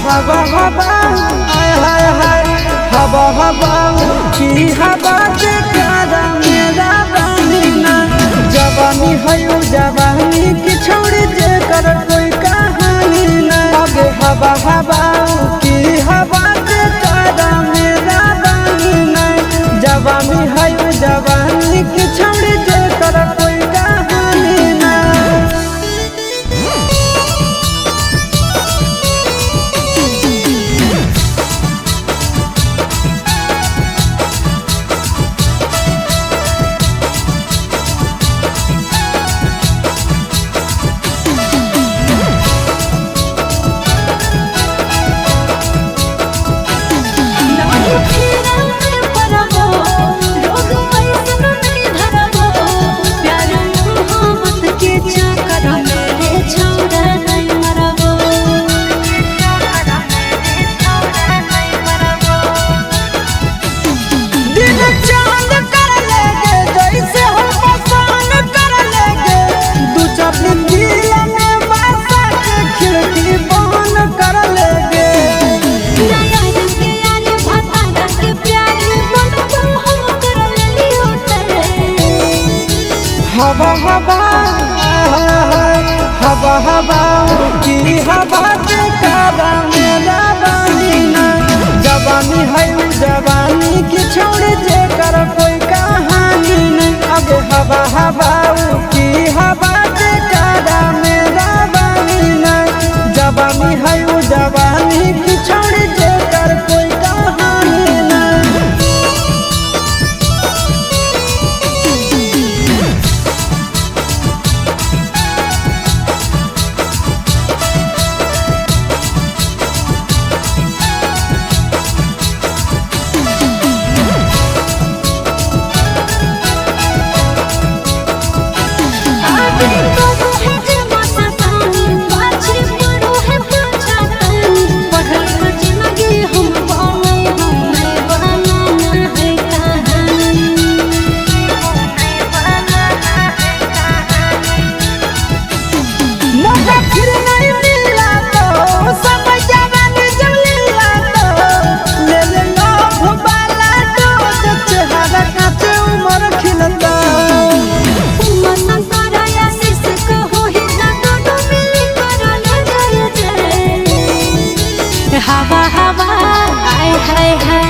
हवा हवा हाय हाय हाय हवा हवा की हवा के कारा मेरा बानीना जवानी है जवानी की छोड़ी जे कर कोई कहानी ना आगे हवा हवा की हवा के कारा मेरा बानीना जवानी है जवानी की छोड़ी जे कर कोई कहानी ना। हवा हवा हवा हवा की हवा के कारा मेरा बानीना जवानी है जवानी की छोड़ जे कर कोई कहानी नहीं आगे हवा हवा की हवा के कारा मेरा बानीना जवानी है जवानी की छोड़ जे कर कोई कहानी नहीं। हवा हवा हाय हाय हाय